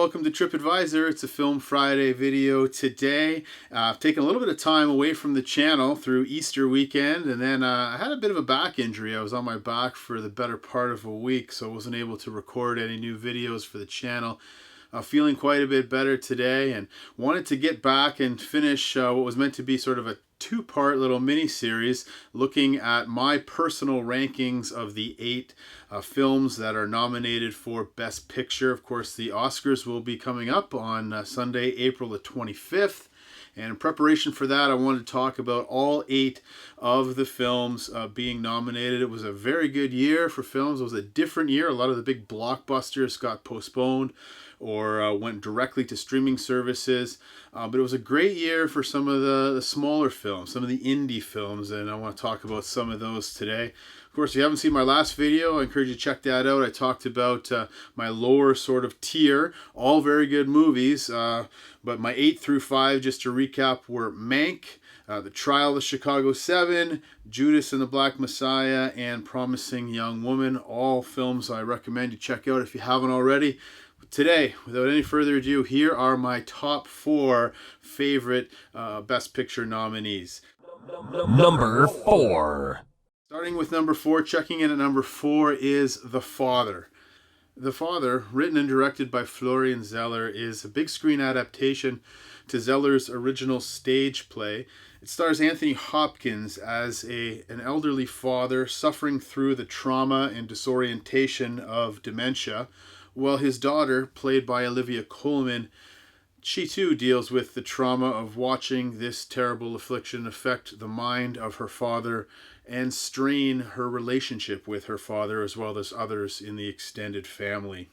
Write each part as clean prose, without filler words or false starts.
welcome to Tripp Advisor. It's a Film Friday video today. I've taken a little bit of time away from the channel through Easter weekend, and then I had a bit of a back injury. I was on my back for the better part of a week, so I wasn't able to record any new videos for the channel. Feeling quite a bit better today, and wanted to get back and finish what was meant to be sort of a two-part little mini-series looking at my personal rankings of the 8 films that are nominated for Best Picture. Of course, the Oscars will be coming up on Sunday, April the 25th. And in preparation for that, I wanted to talk about all 8 of the films being nominated. It was a very good year for films. It was a different year. A lot of the big blockbusters got postponed or went directly to streaming services. But it was a great year for some of the smaller films, some of the indie films, and I want to talk about some of those today. Of course, if you haven't seen my last video, I encourage you to check that out. I talked about my lower sort of tier, all very good movies, but my 8 through 5, just to recap, were Mank, The Trial of the Chicago 7, Judas and the Black Messiah, and Promising Young Woman. All films I recommend you check out if you haven't already. Today, without any further ado, here are my top 4 favorite Best Picture nominees. Number 4. Starting with number 4, checking in at number 4 is The Father. The Father, written and directed by Florian Zeller, is a big screen adaptation to Zeller's original stage play. It stars Anthony Hopkins as an elderly father suffering through the trauma and disorientation of dementia, while his daughter, played by Olivia Colman, she too deals with the trauma of watching this terrible affliction affect the mind of her father and strain her relationship with her father as well as others in the extended family.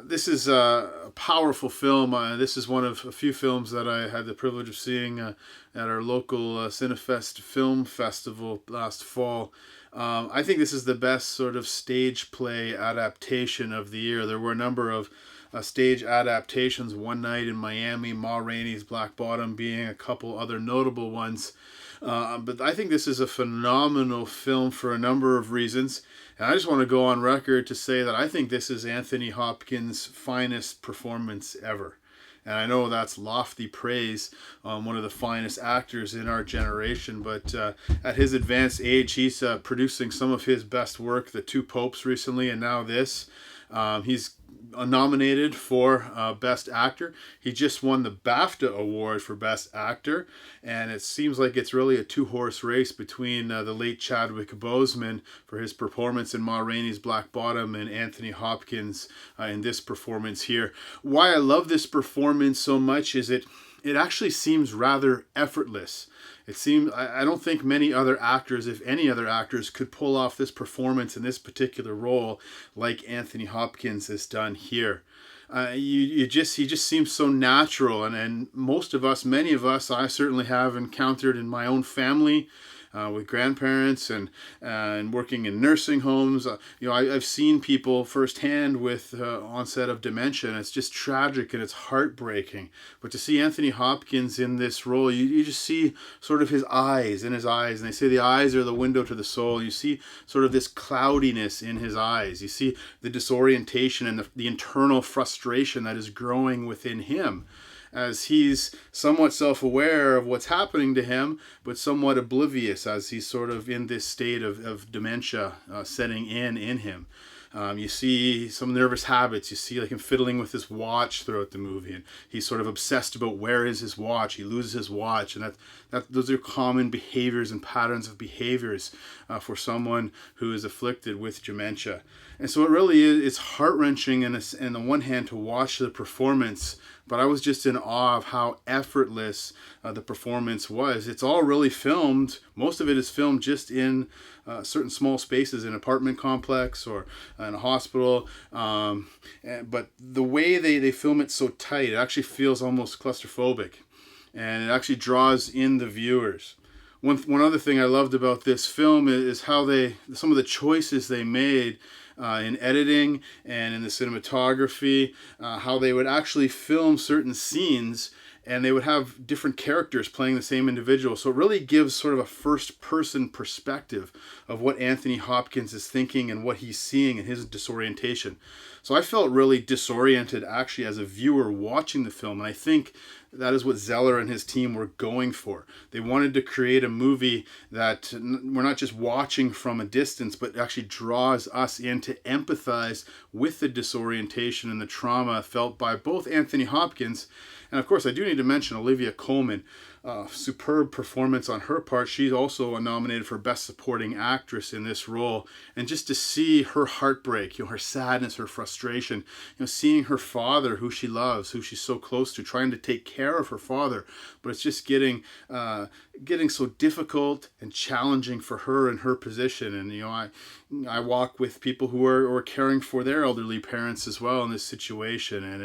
This is a powerful film. This is one of a few films that I had the privilege of seeing at our local Cinefest Film Festival last fall. I think this is the best sort of stage play adaptation of the year. There were a number of stage adaptations, One Night in Miami, Ma Rainey's Black Bottom being a couple other notable ones. But I think this is a phenomenal film for a number of reasons. And I just want to go on record to say that I think this is Anthony Hopkins' finest performance ever. And I know that's lofty praise on one of the finest actors in our generation, but at his advanced age, he's producing some of his best work, The Two Popes recently, and now this. He's nominated for Best Actor. He just won the BAFTA Award for Best Actor, and it seems like it's really a two-horse race between the late Chadwick Boseman for his performance in Ma Rainey's Black Bottom and Anthony Hopkins in this performance here. Why I love this performance so much is it actually seems rather effortless. It seems, I don't think many other actors, if any other actors, could pull off this performance in this particular role like Anthony Hopkins has done here. He just seems so natural, and most of us, many of us, I certainly have encountered in my own family, with grandparents and working in nursing homes. I've seen people firsthand with onset of dementia, and it's just tragic and it's heartbreaking. But to see Anthony Hopkins in this role, you just see sort of his eyes, and they say the eyes are the window to the soul. You see sort of this cloudiness in his eyes. You see the disorientation and the internal frustration that is growing within him, as he's somewhat self-aware of what's happening to him, but somewhat oblivious as he's sort of in this state of dementia setting in him. You see some nervous habits. You see like him fiddling with his watch throughout the movie, and he's sort of obsessed about where is his watch. He loses his watch, and those are common behaviors and patterns of behaviors for someone who is afflicted with dementia. And so it really is, it's heart-wrenching on the one hand to watch the performance, but I was just in awe of how effortless the performance was. It's all really filmed. Most of it is filmed just in certain small spaces, in an apartment complex or in a hospital. But the way they film it so tight, it actually feels almost claustrophobic, and it actually draws in the viewers. One other thing I loved about this film is how some of the choices they made in editing and in the cinematography, how they would actually film certain scenes and they would have different characters playing the same individual. So it really gives sort of a first-person perspective of what Anthony Hopkins is thinking and what he's seeing in his disorientation. So I felt really disoriented actually as a viewer watching the film, and I think that is what Zeller and his team were going for. They wanted to create a movie that we're not just watching from a distance, but actually draws us in to empathize with the disorientation and the trauma felt by both Anthony Hopkins, and of course I do need to mention Olivia Colman. Superb performance on her part. She's also nominated for Best Supporting Actress in this role. And just to see her heartbreak, her sadness, her frustration, seeing her father, who she loves, who she's so close to, trying to take care of her father, but it's just getting so difficult and challenging for her in her position. And I walk with people who are caring for their elderly parents as well in this situation, and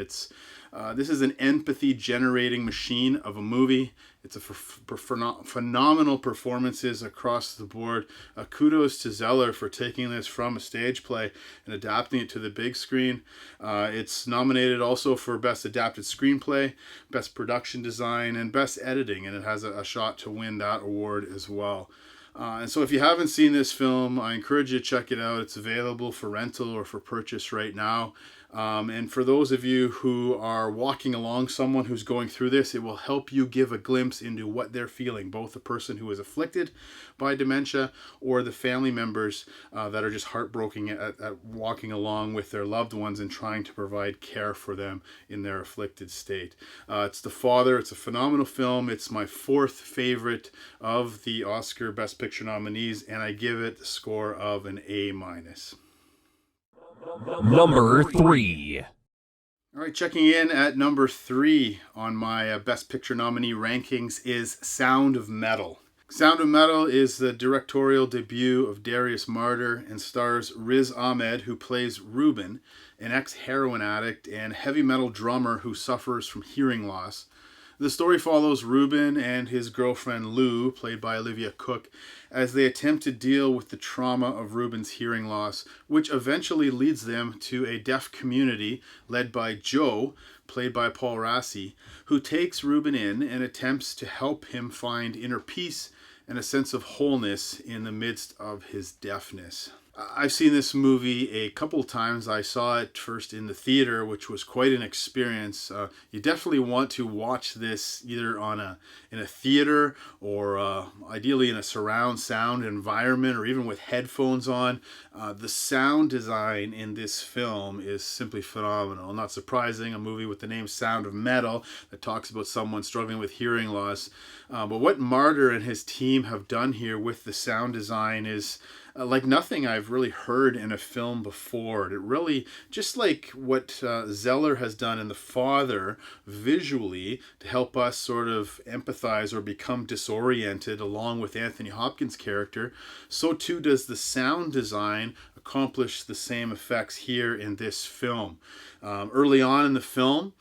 this is an empathy generating machine of a movie. It's a phenomenal performances across the board. Kudos to Zeller for taking this from a stage play and adapting it to the big screen. It's nominated also for Best Adapted Screenplay, Best Production Design, and Best Editing, and it has a shot to win that award as well. And so if you haven't seen this film, I encourage you to check it out. It's available for rental or for purchase right now. And for those of you who are walking along someone who's going through this, it will help you give a glimpse into what they're feeling, both the person who is afflicted by dementia or the family members that are just heartbroken at walking along with their loved ones and trying to provide care for them in their afflicted state. It's The Father. It's a phenomenal film. It's my fourth favorite of the Oscar Best Picture nominees, and I give it a score of an A-. Number 3. All right, checking in at number 3 on my Best Picture nominee rankings is Sound of Metal. Sound of Metal is the directorial debut of Darius Marder and stars Riz Ahmed, who plays Ruben, an ex-heroin addict and heavy metal drummer who suffers from hearing loss. The story follows Ruben and his girlfriend Lou, played by Olivia Cooke, as they attempt to deal with the trauma of Ruben's hearing loss, which eventually leads them to a deaf community led by Joe, played by Paul Rassi, who takes Ruben in and attempts to help him find inner peace and a sense of wholeness in the midst of his deafness. I've seen this movie a couple times. I saw it first in the theater, which was quite an experience. You definitely want to watch this either in a theater or ideally in a surround sound environment or even with headphones on. The sound design in this film is simply phenomenal. Not surprising, a movie with the name Sound of Metal that talks about someone struggling with hearing loss. But what Marder and his team have done here with the sound design is like nothing I've really heard in a film before. It really, just like what Zeller has done in The Father visually to help us sort of empathize or become disoriented along with Anthony Hopkins' character, so too does the sound design accomplish the same effects here in this film. Early on in the film,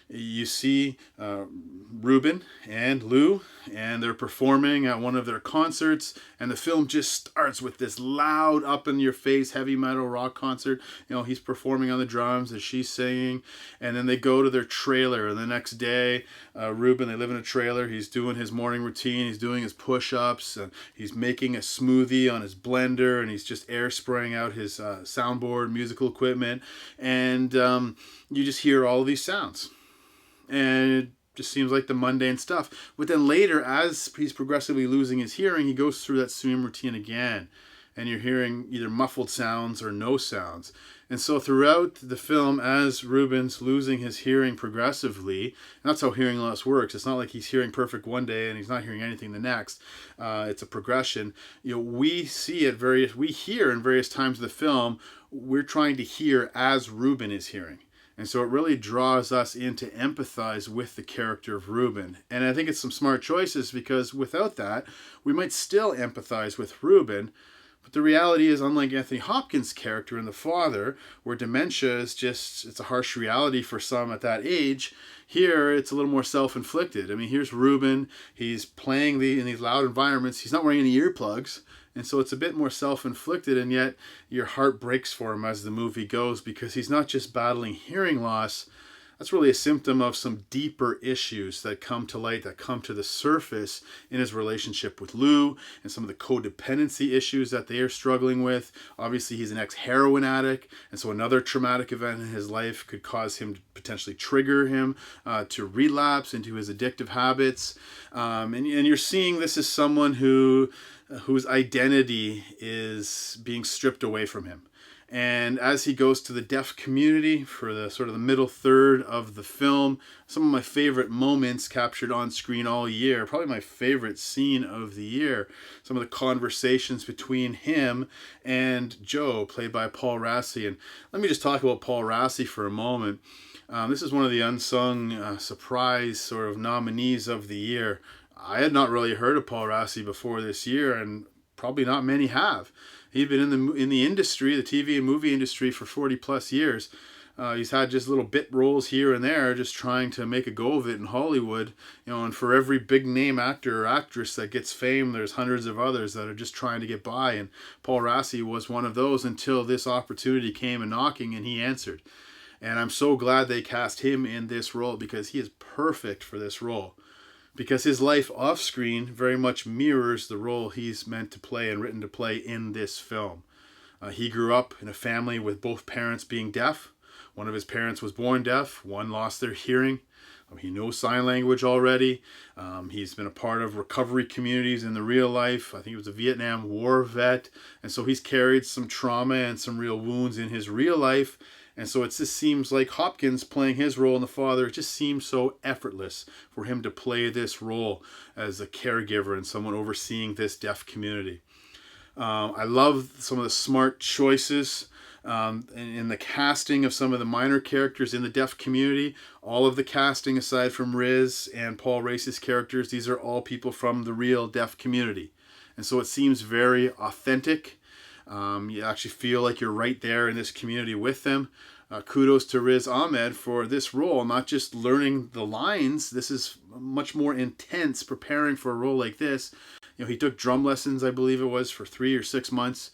you see Ruben and Lou, and they're performing at one of their concerts, and the film just starts with this loud, up-in-your-face, heavy metal rock concert. He's performing on the drums as she's singing, and then they go to their trailer, and the next day, Ruben, they live in a trailer, he's doing his morning routine, he's doing his push-ups, and he's making a smoothie on his blender, and he's just air spraying out his soundboard, musical equipment, and you just hear all of these sounds. And it just seems like the mundane stuff. But then later, as he's progressively losing his hearing, he goes through that same routine again. And you're hearing either muffled sounds or no sounds. And so throughout the film, as Ruben's losing his hearing progressively, and that's how hearing loss works. It's not like he's hearing perfect one day and he's not hearing anything the next. It's a progression. We hear in various times of the film, we're trying to hear as Ruben is hearing. And so it really draws us in to empathize with the character of Ruben. And I think it's some smart choices, because without that, we might still empathize with Ruben. But the reality is, unlike Anthony Hopkins' character in The Father, where dementia is it's a harsh reality for some at that age, here it's a little more self-inflicted. I mean, here's Ruben, he's playing in these loud environments, he's not wearing any earplugs, and so it's a bit more self-inflicted, and yet your heart breaks for him as the movie goes, because he's not just battling hearing loss, That's really a symptom of some deeper issues that come to light, that come to the surface in his relationship with Lou and some of the codependency issues that they are struggling with. Obviously, he's an ex-heroin addict, and so another traumatic event in his life could cause him to potentially trigger him to relapse into his addictive habits. And you're seeing this as someone whose identity is being stripped away from him. And as he goes to the deaf community for the sort of the middle third of the film, some of my favorite moments captured on screen all year, probably my favorite scene of the year, some of the conversations between him and Joe, played by Paul Rassi. And let me just talk about Paul Rassi for a moment. This is one of the unsung surprise sort of nominees of the year. I had not really heard of Paul Rassi before this year, and probably not many have. He'd been in the industry, the TV and movie industry, for 40 plus years. He's had just little bit roles here and there, just trying to make a go of it in Hollywood. And for every big name actor or actress that gets fame, there's hundreds of others that are just trying to get by. And Paul Rassi was one of those until this opportunity came a knocking, and he answered. And I'm so glad they cast him in this role, because he is perfect for this role. Because his life off screen very much mirrors the role he's meant to play and written to play in this film. He grew up in a family with both parents being deaf. One of his parents was born deaf. One lost their hearing. He knows sign language already. He's been a part of recovery communities in the real life. I think he was a Vietnam War vet. And so he's carried some trauma and some real wounds in his real life. And so it just seems like Hopkins playing his role in the father, it just seems so effortless for him to play this role as a caregiver and someone overseeing this deaf community. I love some of the smart choices in the casting of some of the minor characters in the deaf community. All of the casting, aside from Riz and Paul Race's characters, these are all people from the real deaf community. And so it seems very authentic. You actually feel like you're right there in this community with them. Kudos to Riz Ahmed for this role, not just learning the lines. This is much more intense preparing for a role like this. He took drum lessons, I believe it was, for 3 or 6 months.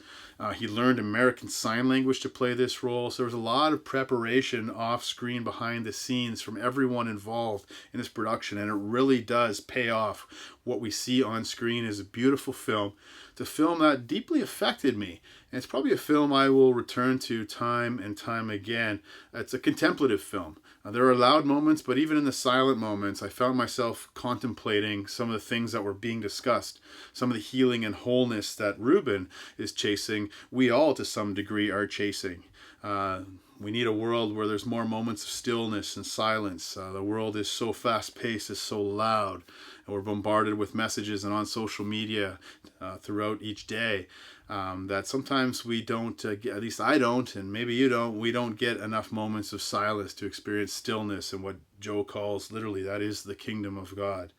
He learned American Sign Language to play this role. So there was a lot of preparation off screen behind the scenes from everyone involved in this production. And it really does pay off. What we see on screen is a beautiful film. It's a film that deeply affected me. And it's probably a film I will return to time and time again. It's a contemplative film. There are loud moments, but even in the silent moments, I found myself contemplating some of the things that were being discussed, some of the healing and wholeness that Ruben is chasing, we all to some degree are chasing. We need a world where there's more moments of stillness and silence. The world is so fast-paced, is so loud, and we're bombarded with messages and on social media throughout each day. That sometimes we don't, at least I don't, and maybe you don't, we don't get enough moments of silence to experience stillness and what Joe calls, literally, that is the kingdom of God.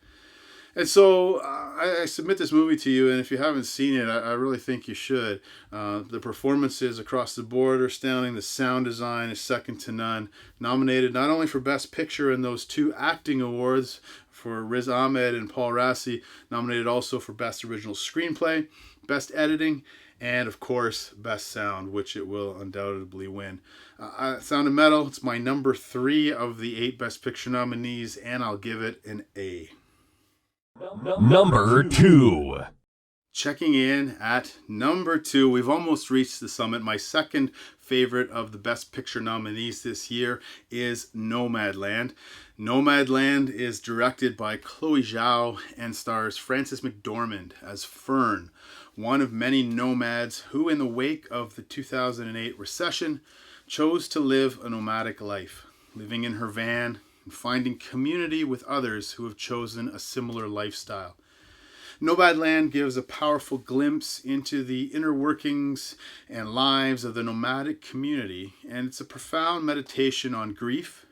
And so I submit this movie to you, and if you haven't seen it, I really think you should. The performances across the board are astounding. The sound design is second to none. Nominated not only for Best Picture in those 2 acting awards for Riz Ahmed and Paul Rassi, nominated also for Best Original Screenplay, Best Editing, and of course, Best Sound, which it will undoubtedly win. Sound of Metal, it's my number 3 of the 8 Best Picture nominees, and I'll give it an A. Number 2. Checking in at number 2, we've almost reached the summit. My second favorite of the Best Picture nominees this year is Nomadland. Nomadland is directed by Chloe Zhao and stars Frances McDormand as Fern, one of many nomads who, in the wake of the 2008 recession, chose to live a nomadic life, living in her van and finding community with others who have chosen a similar lifestyle. Nomadland gives a powerful glimpse into the inner workings and lives of the nomadic community, and it's a profound meditation on grief,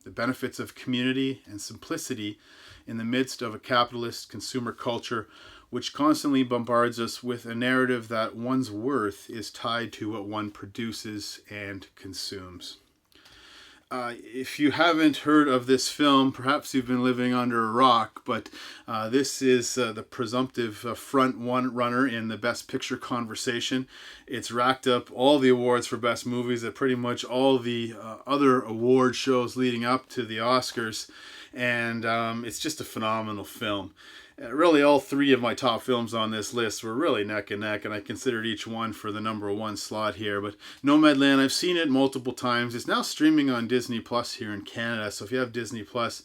the benefits of community and simplicity in the midst of a capitalist consumer culture which constantly bombards us with a narrative that one's worth is tied to what one produces and consumes. If you haven't heard of this film, perhaps you've been living under a rock, but this is the presumptive front one runner in the Best Picture conversation. It's racked up all the awards for Best Movies at pretty much all the other award shows leading up to the Oscars, and it's just a phenomenal film. Really, all three of my top films on this list were really neck and neck, and I considered each one for the #1 slot here. But Nomadland, I've seen it multiple times. It's now streaming on Disney Plus here in Canada, so if you have Disney Plus,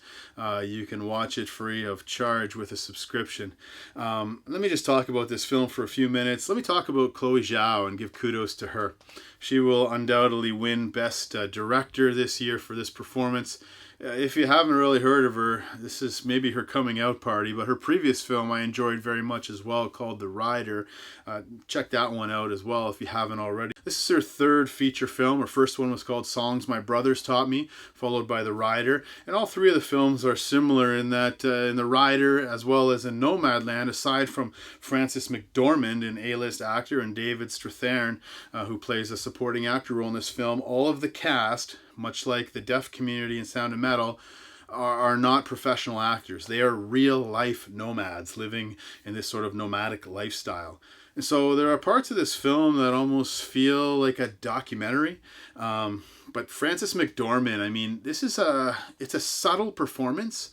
you can watch it free of charge with a subscription. Let me just talk about this film for a few minutes. Let me talk about Chloe Zhao and give kudos to her. She will undoubtedly win Best Director this year for this performance. If you haven't really heard of her, this is maybe her coming out party, but her previous film I enjoyed very much as well, called The Rider. Check that one out as well if you haven't already. This is her third feature film. Her first one was called Songs My Brothers Taught Me, followed by The Rider. And all three of the films are similar in that in The Rider, as well as in Nomadland, aside from Frances McDormand, an A-list actor, and David Strathairn, who plays a supporting actor role in this film, all of the cast, much like the deaf community in Sound of Metal, are not professional actors. They are real-life nomads living in this sort of nomadic lifestyle. And so there are parts of this film that almost feel like a documentary. But Frances McDormand, I mean, it's a subtle performance.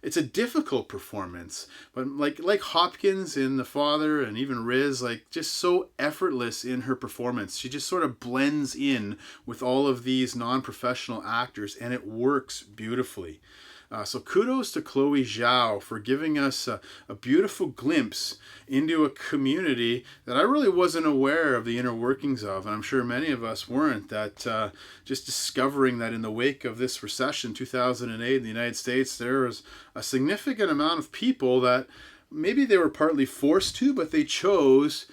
It's a difficult performance, but like Hopkins in The Father and even Riz, like just so effortless in her performance. She just sort of blends in with all of these non-professional actors, and it works beautifully. So kudos to Chloe Zhao for giving us a beautiful glimpse into a community that I really wasn't aware of the inner workings of, and I'm sure many of us weren't, that just discovering that in the wake of this recession, 2008 in the United States, there was a significant amount of people that maybe they were partly forced to, but they chose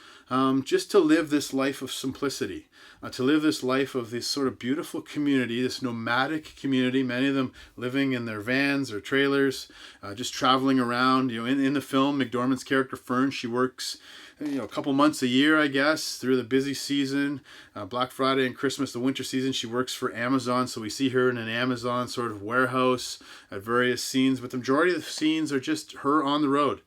just to live this life of simplicity. To live this life of this sort of beautiful community, this nomadic community, many of them living in their vans or trailers, just traveling around. You know, in the film, McDormand's character Fern, she works, a couple months a year, I guess, through the busy season, Black Friday and Christmas, the winter season. She works for Amazon, so we see her in an Amazon sort of warehouse at various scenes, but the majority of the scenes are just her on the road.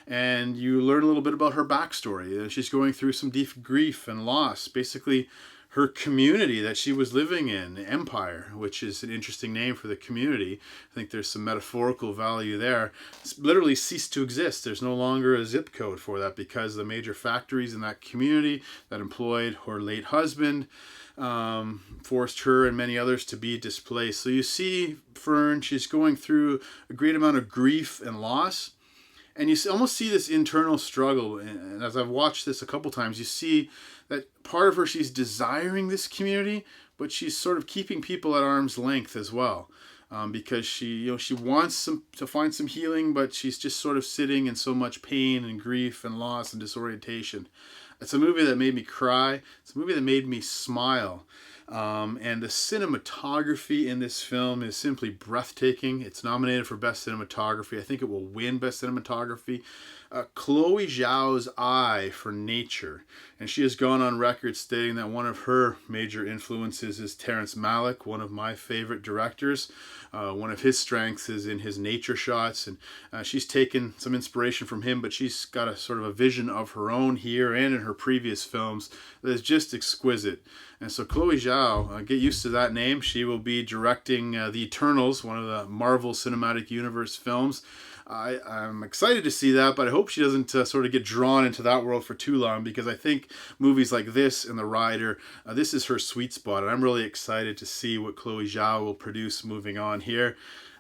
And you learn a little bit about her backstory. She's going through some deep grief and loss. Basically, her community that she was living in, Empire, which is an interesting name for the community. I think there's some metaphorical value there. It's literally ceased to exist. There's no longer a zip code for that because the major factories in that community that employed her late husband forced her and many others to be displaced. So you see Fern, she's going through a great amount of grief and loss. And you almost see this internal struggle. And as I've watched this a couple times, you see that part of her, she's desiring this community, but she's sort of keeping people at arm's length as well. Because she wants to find some healing, but she's just sort of sitting in so much pain and grief and loss and disorientation. It's a movie that made me cry. It's a movie that made me smile. And the cinematography in this film is simply breathtaking. It's nominated for Best Cinematography. I think it will win Best Cinematography. Chloe Zhao's eye for nature. And she has gone on record stating that one of her major influences is Terrence Malick, one of my favorite directors. One of his strengths is in his nature shots, and she's taken some inspiration from him, but she's got a sort of a vision of her own here and in her previous films that is just exquisite. And so Chloe Zhao, get used to that name. She will be directing The Eternals, one of the Marvel Cinematic Universe films. I'm excited to see that, but I hope she doesn't sort of get drawn into that world for too long, because I think movies like this and The Rider, this is her sweet spot, and I'm really excited to see what Chloe Zhao will produce moving on here.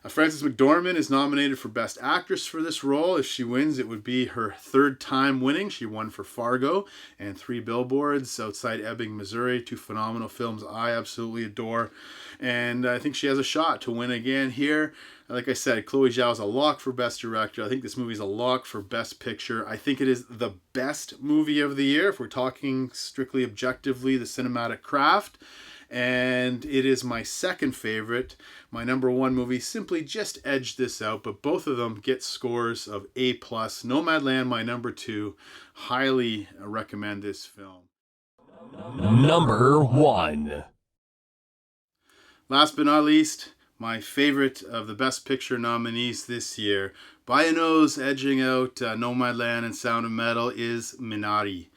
Frances McDormand is nominated for Best Actress for this role. If she wins, it would be her third time winning. She won for Fargo and 3 Billboards Outside Ebbing, Missouri. 2 phenomenal films I absolutely adore. And I think she has a shot to win again here. Like I said, Chloe Zhao is a lock for Best Director. I think this movie is a lock for Best Picture. I think it is the best movie of the year, if we're talking strictly objectively, the cinematic craft. And it is my second favorite. My #1 movie simply just edged this out, but both of them get scores of A+. Nomadland, my #2. Highly recommend this film. Number 1. Last but not least, my favorite of the Best Picture nominees this year, by a nose edging out Nomadland and Sound of Metal, is Minari.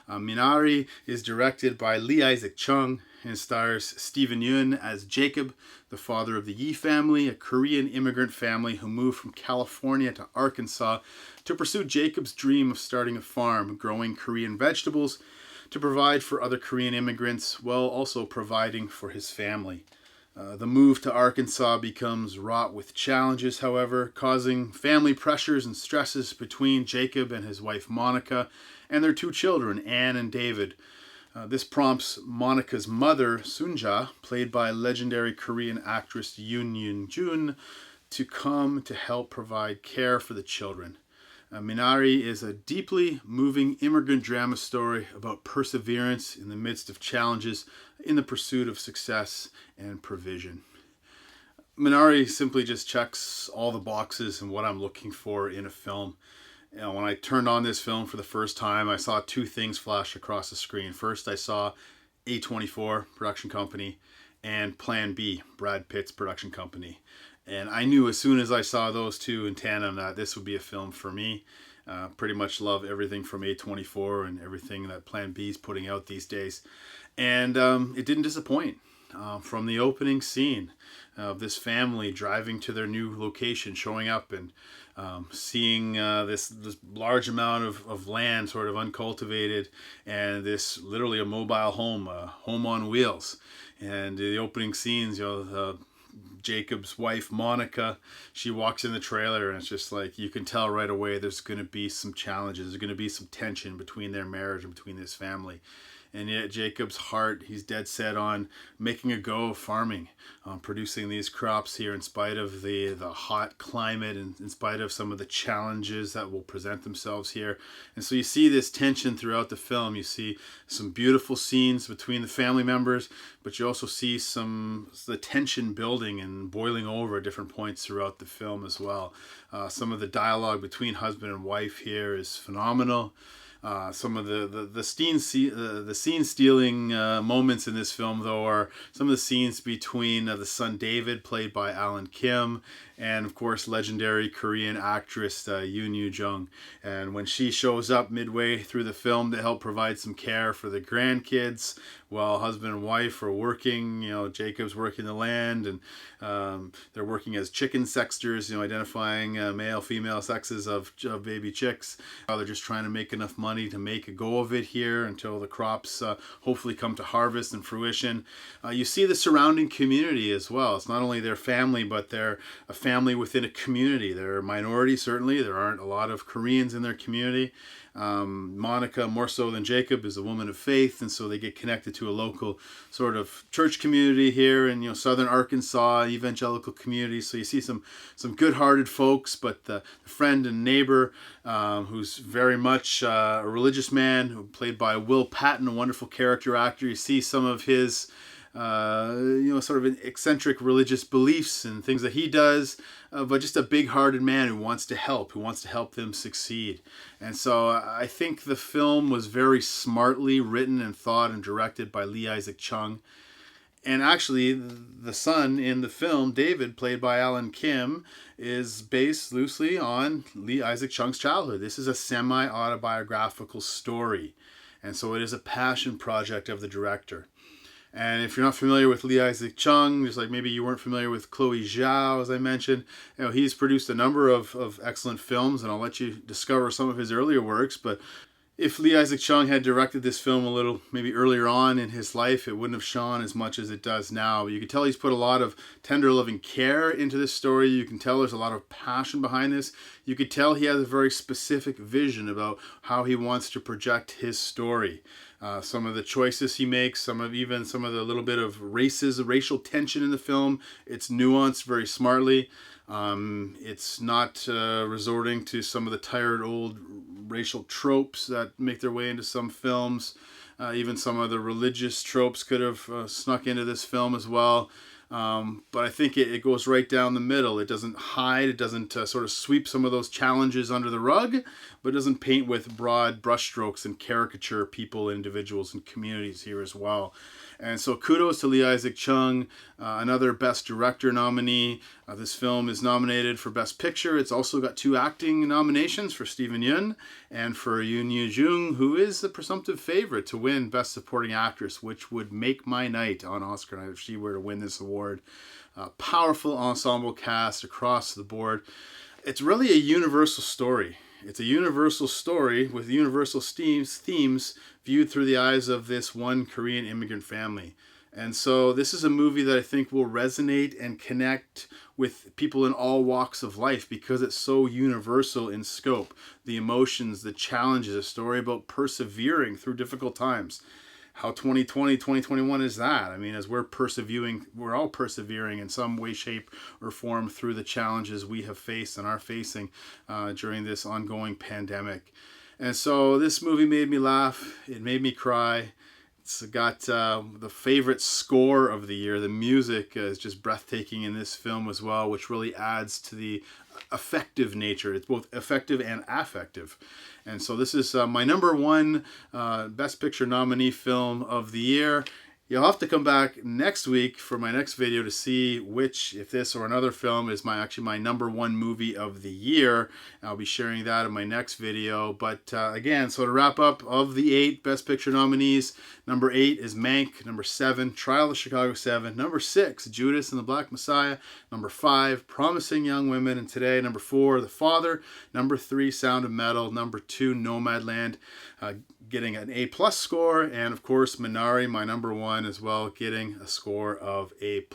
Minari is directed by Lee Isaac Chung and stars Steven Yeun as Jacob, the father of the Yi family, a Korean immigrant family who moved from California to Arkansas to pursue Jacob's dream of starting a farm, growing Korean vegetables to provide for other Korean immigrants while also providing for his family. The move to Arkansas becomes wrought with challenges, however, causing family pressures and stresses between Jacob and his wife Monica and their two children, Anne and David. This prompts Monica's mother, Sunja, played by legendary Korean actress Yoon Yoon-jun, to come to help provide care for the children. Minari is a deeply moving immigrant drama story about perseverance in the midst of challenges in the pursuit of success and provision. Minari simply just checks all the boxes and what I'm looking for in a film. When I turned on this film for the first time, I saw two things flash across the screen. First, I saw A24 production company and Plan B, Brad Pitt's production company. And I knew as soon as I saw those two in tandem that this would be a film for me. Pretty much love everything from A24 and everything that Plan B is putting out these days. And it didn't disappoint. From the opening scene of this family driving to their new location, showing up and seeing this large amount of land sort of uncultivated, and this literally a mobile home, a home on wheels. And the opening scenes, Jacob's wife Monica, she walks in the trailer and it's just like you can tell right away there's going to be some challenges, there's going to be some tension between their marriage and between this family. And yet Jacob's heart, he's dead set on making a go of farming, producing these crops here in spite of the hot climate and in spite of some of the challenges that will present themselves here. And so you see this tension throughout the film. You see some beautiful scenes between the family members, but you also see the tension building and boiling over at different points throughout the film as well. Some of the dialogue between husband and wife here is phenomenal. Some of the scene stealing moments in this film, though, are some of the scenes between the son David, played by Alan Kim, and of course legendary Korean actress Yoon Yoo-jung. And when she shows up midway through the film to help provide some care for the grandkids while husband and wife are working, Jacob's working the land, and they're working as chicken sexters, identifying male, female sexes of baby chicks. They're just trying to make enough money to make a go of it here until the crops hopefully come to harvest and fruition. You see the surrounding community as well. It's not only their family, but they're a family within a community. They're a minority, certainly. There aren't a lot of Koreans in their community. Monica, more so than Jacob, is a woman of faith, and so they get connected to a local sort of church community here in southern Arkansas, evangelical community. So you see some good-hearted folks, but the friend and neighbor, who's very much a religious man, played by Will Patton, a wonderful character actor. You see some of his sort of eccentric religious beliefs and things that he does, but just a big-hearted man who wants to help them succeed. And so I think the film was very smartly written and thought and directed by Lee Isaac Chung. And actually, the son in the film, David, played by Alan Kim, is based loosely on Lee Isaac Chung's childhood. This is a semi-autobiographical story. And so it is a passion project of the director. And if you're not familiar with Lee Isaac Chung, just like maybe you weren't familiar with Chloe Zhao, as I mentioned, he's produced a number of excellent films, and I'll let you discover some of his earlier works. But if Lee Isaac Chung had directed this film a little maybe earlier on in his life, it wouldn't have shone as much as it does now. But you can tell he's put a lot of tender, loving care into this story. You can tell there's a lot of passion behind this. You could tell he has a very specific vision about how he wants to project his story. Some of the choices he makes, some of the little bit of racial tension in the film, it's nuanced very smartly. It's not resorting to some of the tired old racial tropes that make their way into some films. Even some of the religious tropes could have snuck into this film as well. But I think it goes right down the middle. It doesn't hide. It doesn't sort of sweep some of those challenges under the rug, but it doesn't paint with broad brushstrokes and caricature people, individuals, and communities here as well. And so kudos to Lee Isaac Chung, another Best Director nominee. This film is nominated for Best Picture. It's also got 2 acting nominations for Steven Yeun and for Yoon Yoo-jung, who is the presumptive favorite to win Best Supporting Actress, which would make my night on Oscar night if she were to win this award. Powerful ensemble cast across the board. It's really a universal story. It's a universal story with universal themes viewed through the eyes of this one Korean immigrant family. And so this is a movie that I think will resonate and connect with people in all walks of life because it's so universal in scope. The emotions, the challenges, a story about persevering through difficult times. How 2020, 2021 is that? I mean, as we're all persevering in some way, shape, or form through the challenges we have faced and are facing during this ongoing pandemic. And so this movie made me laugh. It made me cry. It's got the favorite score of the year. The music is just breathtaking in this film as well, which really adds to the effective nature. It's both effective and affective. And so this is my number 1 Best Picture nominee film of the year. You'll have to come back next week for my next video to see which, if this or another film, is my number 1 movie of the year. I'll be sharing that in my next video. But again, so to wrap up, of the 8 Best Picture nominees, number 8 is Mank. Number 7, Trial of Chicago 7. Number 6, Judas and the Black Messiah. Number 5, Promising Young Women. And today, number 4, The Father. Number 3, Sound of Metal. Number 2, Nomadland, getting an A+ score. And of course, Minari, my number 1 as well, getting a score of A+.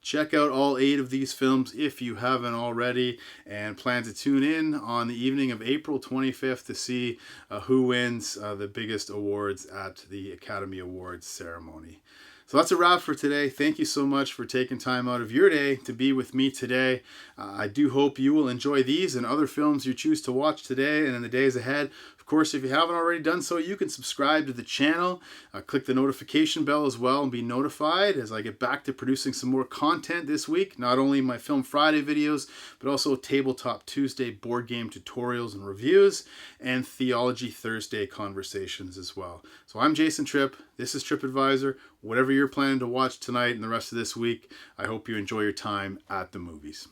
Check out all 8 of these films if you haven't already, and plan to tune in on the evening of April 25th to see who wins the biggest awards at the Academy Awards ceremony. So that's a wrap for today. Thank you so much for taking time out of your day to be with me today. I do hope you will enjoy these and other films you choose to watch today and in the days ahead. Of course, if you haven't already done so, you can subscribe to the channel, click the notification bell as well, and be notified as I get back to producing some more content this week. Not only my Film Friday videos, but also Tabletop Tuesday board game tutorials and reviews, and Theology Thursday conversations as well. So I'm Jason Tripp. This is Tripp Advisor. Whatever you're planning to watch tonight and the rest of this week, I hope you enjoy your time at the movies.